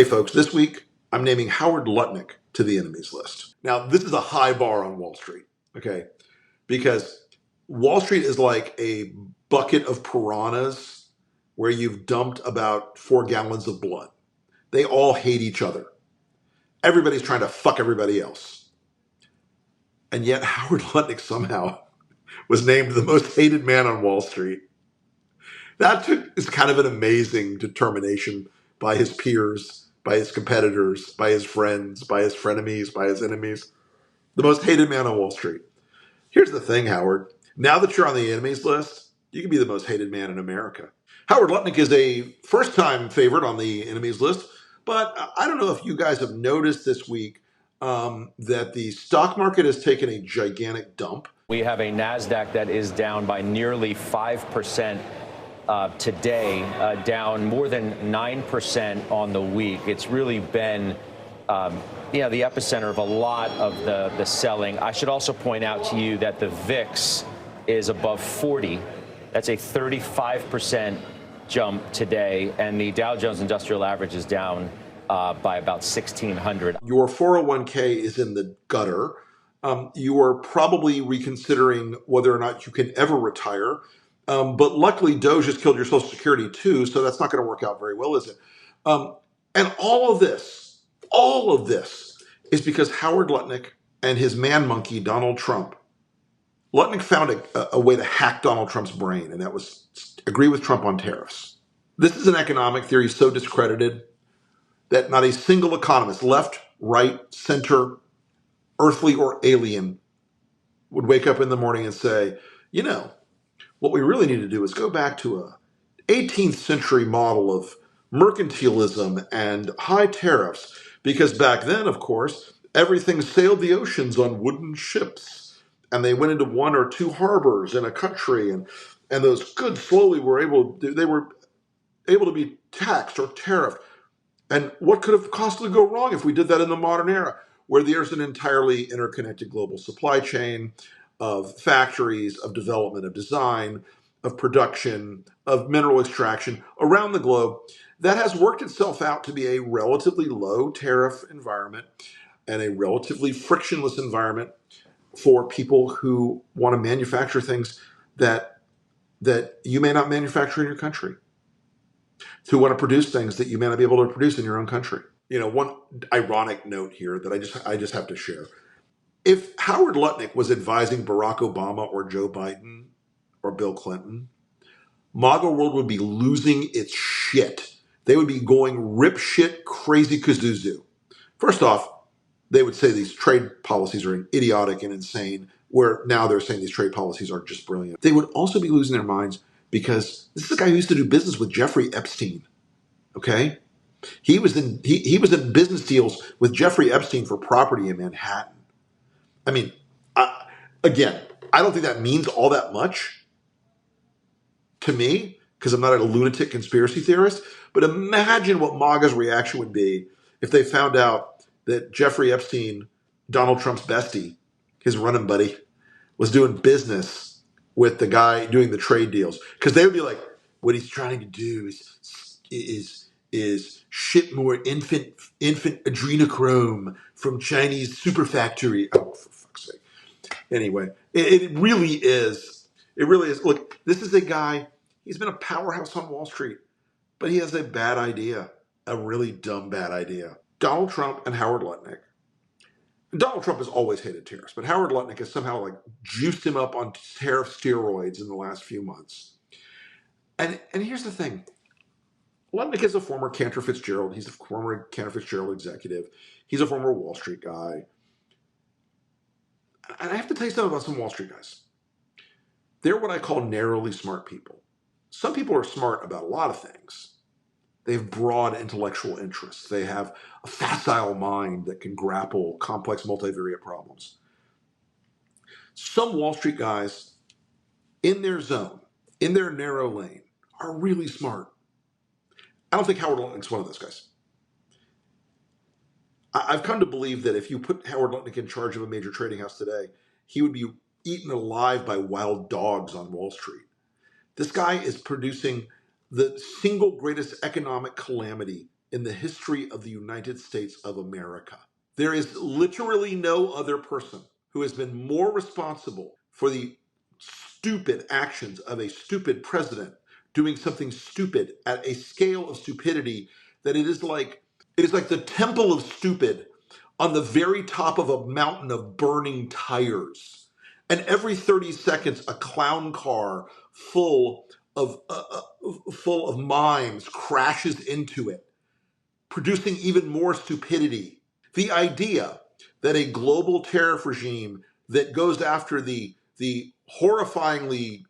folks, this week I'm naming Howard Lutnick to the enemies list. Now, this is a high bar on Wall Street, okay? Because Wall Street is like a bucket of piranhas where you've dumped about 4 gallons of blood. They all hate each other. Everybody's trying to fuck everybody else. And yet Howard Lutnick somehow was named the most hated man on Wall Street. That is kind of an amazing determination by his peers, by his competitors, by his friends, by his frenemies, by his enemies. The most hated man on Wall Street. Here's the thing, Howard. Now that you're on the enemies list, you can be the most hated man in America. Howard Lutnick is a first-time favorite on the enemies list, but I don't know if you guys have noticed this week that the stock market has taken a gigantic dump. We have a NASDAQ that is down by nearly 5% today, down more than 9% on the week. It's really been the epicenter of a lot of the selling. I should also point out to you that the VIX is above 40. That's a 35% jump today, and the Dow Jones Industrial Average is down by about 1,600. Your 401k is in the gutter. You are probably reconsidering whether or not you can ever retire. But luckily, Doge has killed your Social Security too, so that's not going to work out very well, is it? And all of this is because Howard Lutnick and his man monkey, Donald Trump. Lutnick found a way to hack Donald Trump's brain, and that was agree with Trump on tariffs. This is an economic theory so discredited that not a single economist, left, right, center, earthly or alien, would wake up in the morning and say, you know, what we really need to do is go back to a 18th century model of mercantilism and high tariffs, because back then, of course, everything sailed the oceans on wooden ships, and they went into 1 or 2 harbors in a country, and those goods slowly were able to be taxed or tariffed. And what could have possibly go wrong if we did that in the modern era, where there's an entirely interconnected global supply chain of factories, of development, of design, of production, of mineral extraction around the globe that has worked itself out to be a relatively low tariff environment and a relatively frictionless environment for people who want to manufacture things that you may not manufacture in your country, who want to produce things that you may not be able to produce in your own country. You know, one ironic note here that I just have to share. If Howard Lutnick was advising Barack Obama or Joe Biden or Bill Clinton, MAGA world would be losing its shit. They would be going rip shit crazy kazoo. First off, they would say these trade policies are idiotic and insane, where now they're saying these trade policies are just brilliant. They would also be losing their minds because this is a guy who used to do business with Jeffrey Epstein, okay? He was in business deals with Jeffrey Epstein for property in Manhattan. I mean, again, I don't think that means all that much to me because I'm not a lunatic conspiracy theorist. But imagine what MAGA's reaction would be if they found out that Jeffrey Epstein, Donald Trump's bestie, his running buddy, was doing business with the guy doing the trade deals. Because they would be like, what he's trying to do is ship more infant adrenochrome from Chinese super factory. Oh, for fuck's sake. Anyway, it really is. It really is. Look, this is a guy, he's been a powerhouse on Wall Street, but he has a bad idea, a really dumb bad idea. Donald Trump and Howard Lutnick. Donald Trump has always hated tariffs, but Howard Lutnick has somehow juiced him up on tariff steroids in the last few months. And here's the thing. Lutnick is a former Cantor Fitzgerald. He's a former Cantor Fitzgerald executive. He's a former Wall Street guy. And I have to tell you something about some Wall Street guys. They're what I call narrowly smart people. Some people are smart about a lot of things. They have broad intellectual interests. They have a facile mind that can grapple complex multivariate problems. Some Wall Street guys in their zone, in their narrow lane, are really smart. I don't think Howard Lutnick's one of those guys. I've come to believe that if you put Howard Lutnick in charge of a major trading house today, he would be eaten alive by wild dogs on Wall Street. This guy is producing the single greatest economic calamity in the history of the United States of America. There is literally no other person who has been more responsible for the stupid actions of a stupid president doing something stupid at a scale of stupidity that it is like the temple of stupid on the very top of a mountain of burning tires. And every 30 seconds, a clown car full of mimes crashes into it, producing even more stupidity. The idea that a global tariff regime that goes after the horrifyingly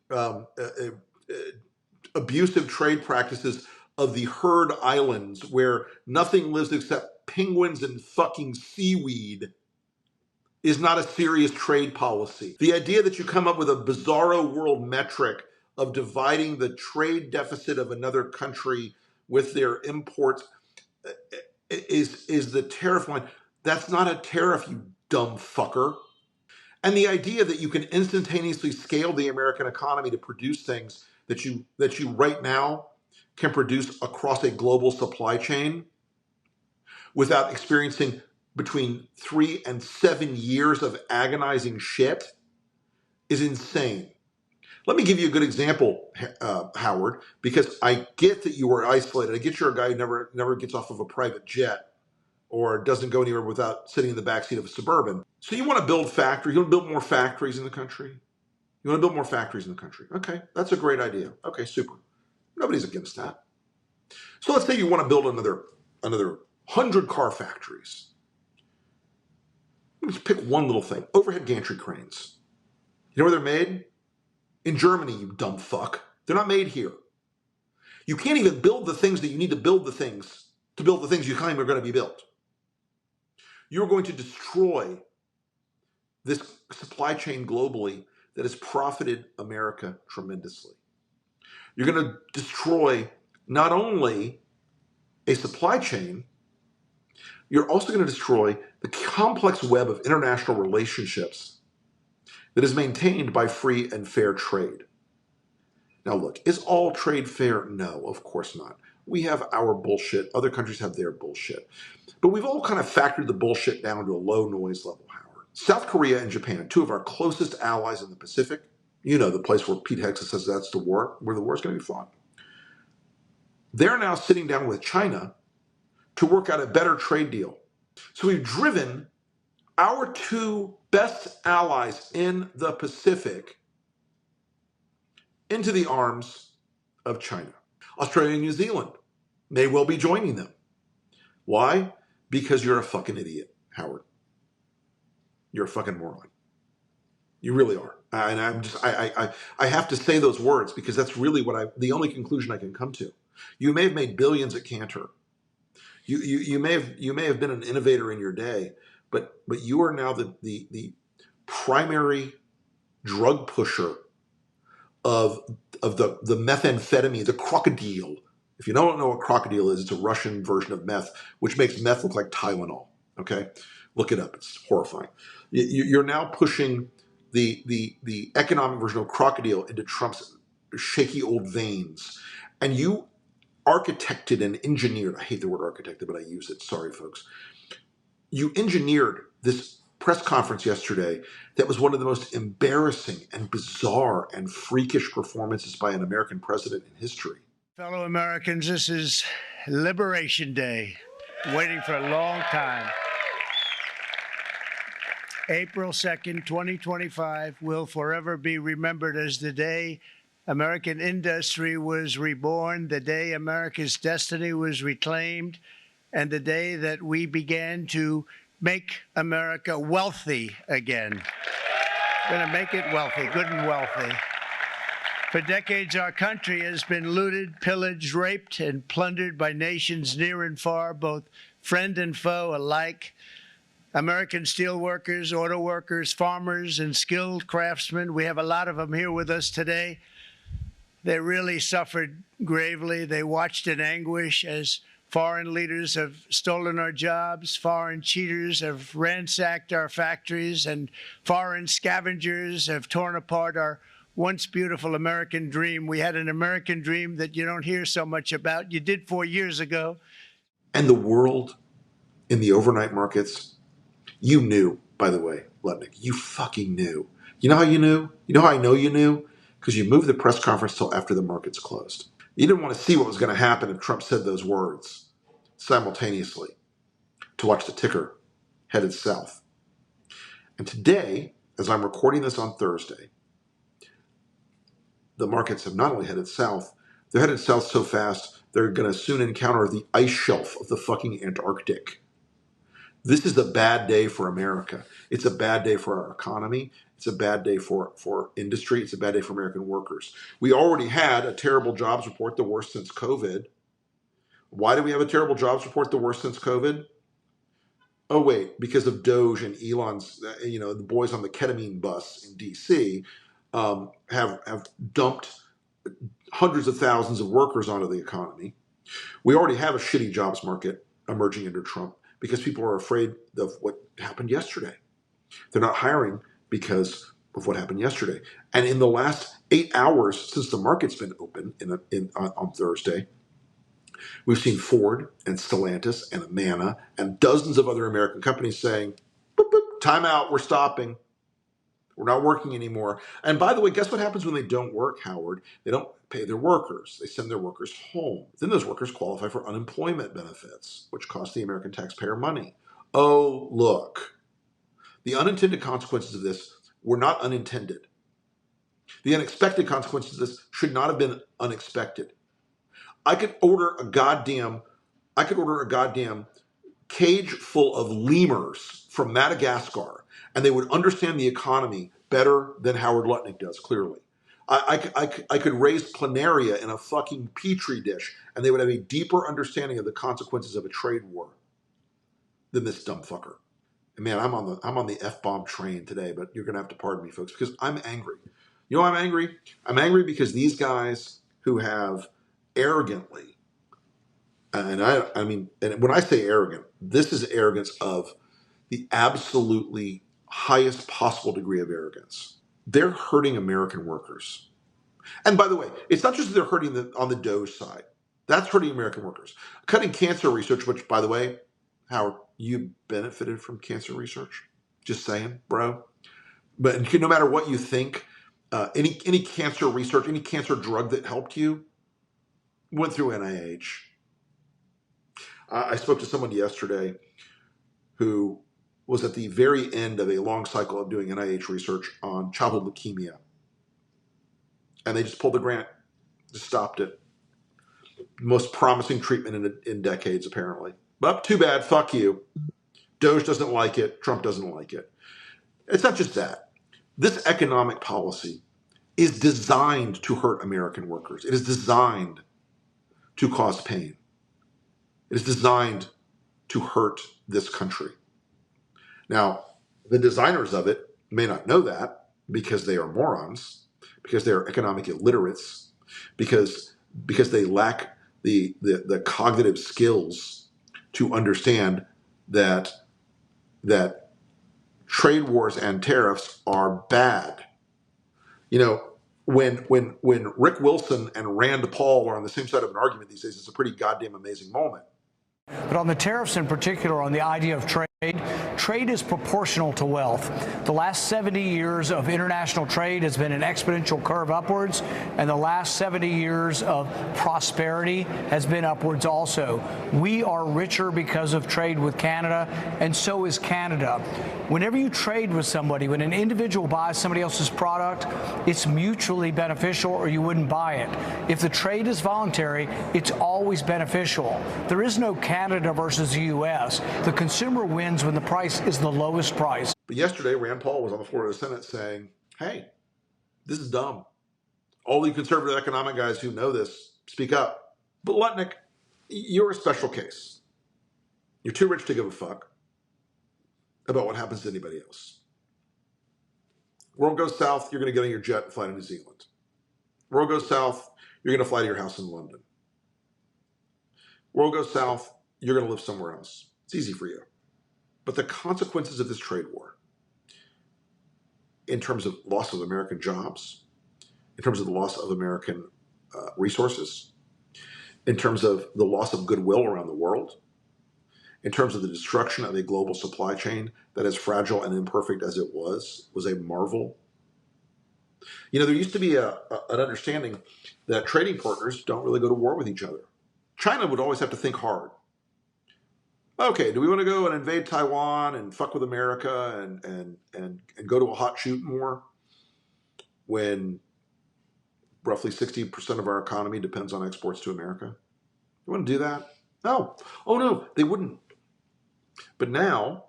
abusive trade practices of the herd islands where nothing lives except penguins and fucking seaweed is not a serious trade policy. The idea that you come up with a bizarro world metric of dividing the trade deficit of another country with their imports is the tariff line. That's not a tariff, you dumb fucker. And the idea that you can instantaneously scale the American economy to produce things that you right now can produce across a global supply chain without experiencing between 3 and 7 years of agonizing shit is insane. Let me give you a good example, Howard, because I get that you were isolated. I get you're a guy who never gets off of a private jet or doesn't go anywhere without sitting in the backseat of a Suburban. So you want to build factories. You want to build more factories in the country? You want to build more factories in the country? Okay, that's a great idea. Okay, super. Nobody's against that. So let's say you want to build another 100 car factories. Let's pick one little thing. Overhead gantry cranes. You know where they're made? In Germany, you dumb fuck. They're not made here. You can't even build the things that you need to build the things you claim are going to be built. You're going to destroy this supply chain globally that has profited America tremendously. You're going to destroy not only a supply chain, you're also going to destroy the complex web of international relationships that is maintained by free and fair trade. Now look, is all trade fair? No, of course not. We have our bullshit. Other countries have their bullshit. But we've all kind of factored the bullshit down to a low noise level, Howard. South Korea and Japan, two of our closest allies in the Pacific, you know, the place where Pete Hegseth says that's the war, where the war is going to be fought. They're now sitting down with China to work out a better trade deal. So we've driven our two best allies in the Pacific into the arms of China. Australia and New Zealand may well be joining them. Why? Because you're a fucking idiot, Howard. You're a fucking moron. You really are. And I have to say those words because that's really the only conclusion I can come to. You may have made billions at Cantor. You may have been an innovator in your day, but you are now the primary drug pusher of the methamphetamine, the crocodile. If you don't know what crocodile is, it's a Russian version of meth, which makes meth look like Tylenol. Okay, look it up. It's horrifying. You're now pushing the economic version of crocodile into Trump's shaky old veins, and you architected and engineered. I hate the word architected, but I use it. Sorry, folks. You engineered this press conference yesterday that was one of the most embarrassing and bizarre and freakish performances by an American president in history. Fellow Americans, this is Liberation Day, waiting for a long time. April 2nd, 2025 will forever be remembered as the day American industry was reborn, the day America's destiny was reclaimed, and the day that we began to make America wealthy again. We're going to make it wealthy, good and wealthy. For decades, our country has been looted, pillaged, raped, and plundered by nations near and far, both friend and foe alike. American steel workers, auto workers, farmers, and skilled craftsmen, we have a lot of them here with us today. They really suffered gravely. They watched in anguish as foreign leaders have stolen our jobs, foreign cheaters have ransacked our factories, and foreign scavengers have torn apart our once beautiful American dream. We had an American dream that you don't hear so much about. You did 4 years ago. And the world in the overnight markets, you knew, by the way, Lutnick, you fucking knew. You know how you knew? You know how I know you knew? Because you moved the press conference till after the markets closed. You didn't want to see what was going to happen if Trump said those words simultaneously to watch the ticker headed south. And today, as I'm recording this on Thursday, the markets have not only headed south, they're headed south so fast, they're going to soon encounter the ice shelf of the fucking Antarctic. This is a bad day for America. It's a bad day for our economy. It's a bad day for industry. It's a bad day for American workers. We already had a terrible jobs report, the worst since COVID. Why do we have a terrible jobs report, the worst since COVID? Oh, wait, because of Doge and Elon's, the boys on the ketamine bus in DC have dumped hundreds of thousands of workers onto the economy. We already have a shitty jobs market emerging under Trump because people are afraid of what happened yesterday. They're not hiring because of what happened yesterday. And in the last 8 hours since the market's been open on Thursday, we've seen Ford and Stellantis and Amana and dozens of other American companies saying, boop, boop, time out, we're stopping. We're not working anymore. And by the way, guess what happens when they don't work, Howard? They don't pay their workers. They send their workers home. Then those workers qualify for unemployment benefits, which cost the American taxpayer money. Oh, look. The unintended consequences of this were not unintended. The unexpected consequences of this should not have been unexpected. I could order a goddamn cage full of lemurs from Madagascar, and they would understand the economy better than Howard Lutnick does, clearly. I could raise planaria in a fucking petri dish, and they would have a deeper understanding of the consequences of a trade war than this dumb fucker. And man, I'm on the F-bomb train today, but you're gonna have to pardon me, folks, because I'm angry. You know why I'm angry? I'm angry because these guys who have arrogantly, and when I say arrogant, this is arrogance of the absolutely highest possible degree of arrogance. They're hurting American workers. And by the way, it's not just that they're hurting on the Doge side. That's hurting American workers. Cutting cancer research, which, by the way, Howard, you benefited from cancer research. Just saying, bro. But no matter what you think, any cancer research, any cancer drug that helped you went through NIH. I spoke to someone yesterday who was at the very end of a long cycle of doing NIH research on childhood leukemia. And they just pulled the grant, just stopped it. Most promising treatment in decades, apparently. But too bad, fuck you. Doge doesn't like it, Trump doesn't like it. It's not just that. This economic policy is designed to hurt American workers. It is designed to cause pain. It is designed to hurt this country. Now, the designers of it may not know that because they are morons, because they are economic illiterates, because they lack the cognitive skills to understand that trade wars and tariffs are bad. You know, when Rick Wilson and Rand Paul are on the same side of an argument these days, it's a pretty goddamn amazing moment. But on the tariffs in particular, on the idea of trade is proportional to wealth. The last 70 years of international trade has been an exponential curve upwards, and the last 70 years of prosperity has been upwards also. We are richer because of trade with Canada, and so is Canada. Whenever you trade with somebody, when an individual buys somebody else's product, it's mutually beneficial or you wouldn't buy it. If the trade is voluntary, it's always beneficial. There is no Canada versus the U.S. The consumer wins when the price is the lowest price. But yesterday, Rand Paul was on the floor of the Senate saying, hey, this is dumb. All you conservative economic guys who know this, speak up. But Lutnick, you're a special case. You're too rich to give a fuck about what happens to anybody else. World goes south, you're going to get on your jet and fly to New Zealand. World goes south, you're going to fly to your house in London. World goes south, you're going to live somewhere else. It's easy for you. But the consequences of this trade war, in terms of loss of American jobs, in terms of the loss of American resources, in terms of the loss of goodwill around the world, in terms of the destruction of a global supply chain that, as fragile and imperfect as it was a marvel. You know, there used to be an understanding that trading partners don't really go to war with each other. China would always have to think hard. Okay, do we want to go and invade Taiwan and fuck with America and go to a hot shooting war when roughly 60% of our economy depends on exports to America? You want to do that? No. Oh no, they wouldn't. But now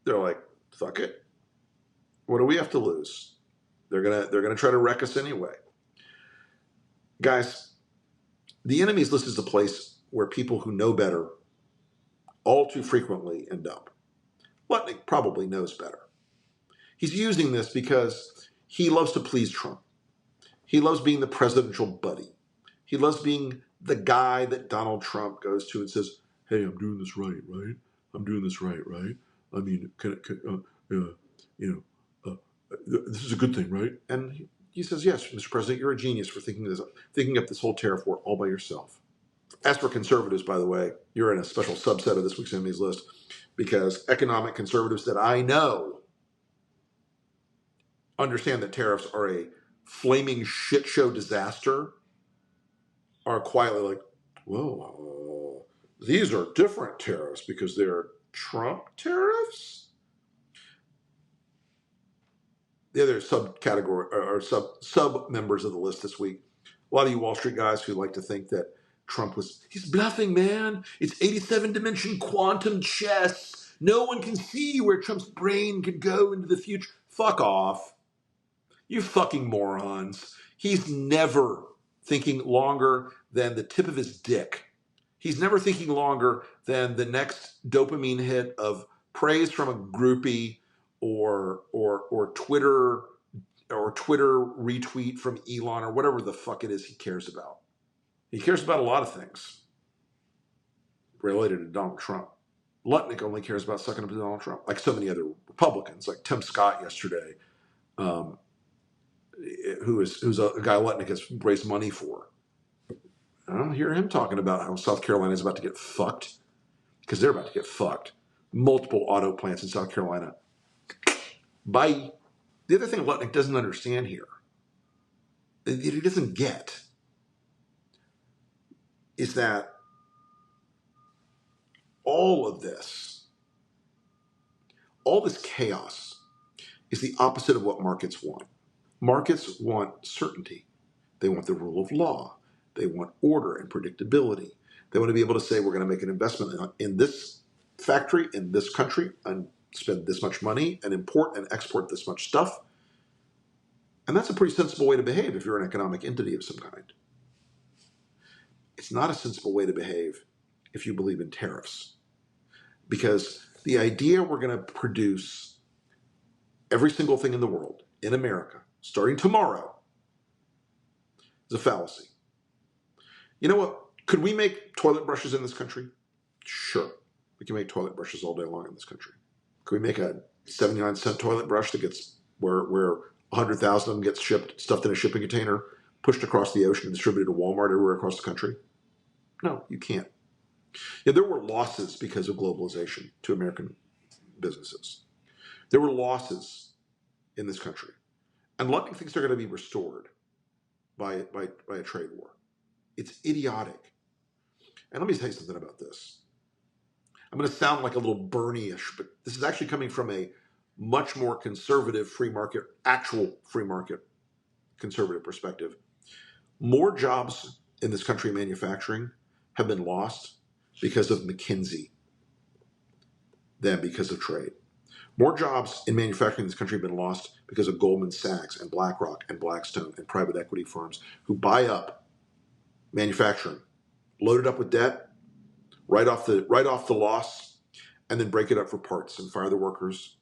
they're like, fuck it. What do we have to lose? They're gonna try to wreck us anyway. Guys, the enemy's list is a place where people who know better all too frequently end up. Lutnick probably knows better. He's using this because he loves to please Trump. He loves being the presidential buddy. He loves being the guy that Donald Trump goes to and says, hey, I'm doing this right? I'm doing this right? I mean, this is a good thing, right? And he says, yes, Mr. President, you're a genius for thinking up this whole tariff war all by yourself. As for conservatives, by the way, you're in a special subset of this week's enemies list because economic conservatives that I know understand that tariffs are a flaming shit show disaster are quietly like, well, these are different tariffs because they're Trump tariffs. The other subcategory or sub members of the list this week, a lot of you Wall Street guys who like to think that Trump he's bluffing, man. It's 87 dimension quantum chess. No one can see where Trump's brain could go into the future. Fuck off. You fucking morons. He's never thinking longer than the tip of his dick. He's never thinking longer than the next dopamine hit of praise from a groupie or Twitter retweet from Elon or whatever the fuck it is he cares about. He cares about a lot of things related to Donald Trump. Lutnick only cares about sucking up to Donald Trump, like so many other Republicans, like Tim Scott yesterday, who's a guy Lutnick has raised money for. I don't hear him talking about how South Carolina is about to get fucked, because they're about to get fucked. Multiple auto plants in South Carolina. Bye. The other thing Lutnick doesn't understand here, that he doesn't get, is that all this chaos is the opposite of what markets want. Markets want certainty. They want the rule of law. They want order and predictability. They want to be able to say, we're going to make an investment in this factory, in this country, and spend this much money, and import and export this much stuff. And that's a pretty sensible way to behave if you're an economic entity of some kind. It's not a sensible way to behave if you believe in tariffs. Because the idea we're going to produce every single thing in the world, in America, starting tomorrow, is a fallacy. You know what? Could we make toilet brushes in this country? Sure. We can make toilet brushes all day long in this country. Could we make a 79-cent toilet brush that gets where 100,000 of them gets shipped, stuffed in a shipping container, pushed across the ocean and distributed to Walmart everywhere across the country? No, you can't. Yeah, there were losses because of globalization to American businesses. There were losses in this country. And Lutnick thinks they're going to be restored by a trade war. It's idiotic. And let me tell you something about this. I'm going to sound like a little Bernie-ish, but this is actually coming from a much more conservative free market, actual free market conservative perspective. More jobs in this country manufacturing have been lost because of McKinsey than because of trade. More jobs in manufacturing in this country have been lost because of Goldman Sachs and BlackRock and Blackstone and private equity firms who buy up manufacturing, load it up with debt, write off the loss, and then break it up for parts and fire the workers,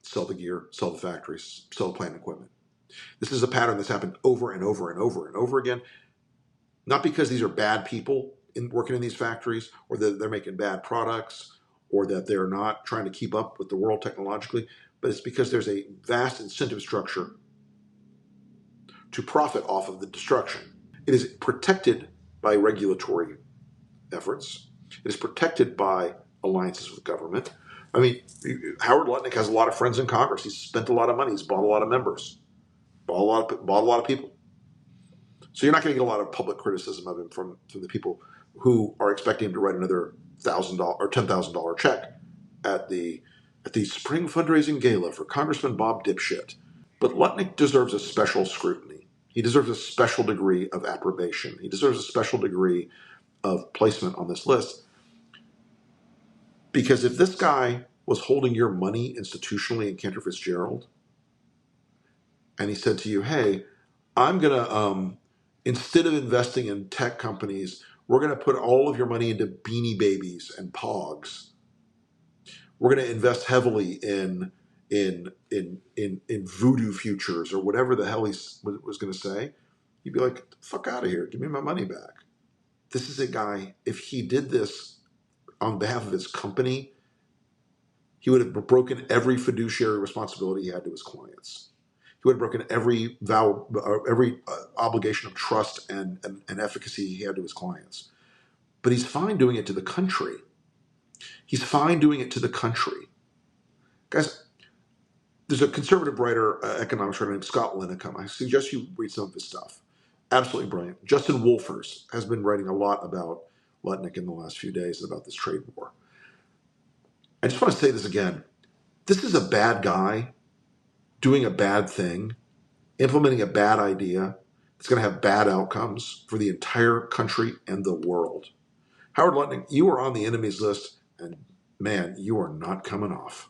sell the gear, sell the factories, sell the plant and equipment. This is a pattern that's happened over and over and over and over again, not because these are bad people working in these factories or that they're making bad products or that they're not trying to keep up with the world technologically, but it's because there's a vast incentive structure to profit off of the destruction. It is protected by regulatory efforts. It is protected by alliances with government. I mean, Howard Lutnick has a lot of friends in Congress. He's spent a lot of money. He's bought a lot of members, bought a lot of people. So you're not going to get a lot of public criticism of him from the people who are expecting him to write another $1,000 or $10,000 check at the spring fundraising gala for Congressman Bob Dipshit. But Lutnick deserves a special scrutiny. He deserves a special degree of approbation. He deserves a special degree of placement on this list. Because if this guy was holding your money institutionally in Cantor Fitzgerald, and he said to you, hey, I'm going to, instead of investing in tech companies, we're going to put all of your money into Beanie Babies and Pogs. We're going to invest heavily in voodoo futures or whatever the hell he was going to say. You'd be like, fuck out of here. Give me my money back. This is a guy, if he did this on behalf of his company, he would have broken every fiduciary responsibility he had to his clients. He would have broken every vow, every obligation of trust and efficacy he had to his clients. But he's fine doing it to the country. He's fine doing it to the country. Guys, there's a conservative writer, economics writer named Scott Linekum. I suggest you read some of his stuff. Absolutely brilliant. Justin Wolfers has been writing a lot about Lutnick in the last few days about this trade war. I just want to say this again. This is a bad guy doing a bad thing, implementing a bad idea that's going to have bad outcomes for the entire country and the world. Howard Lutnick, you are on the enemies list, and man, you are not coming off.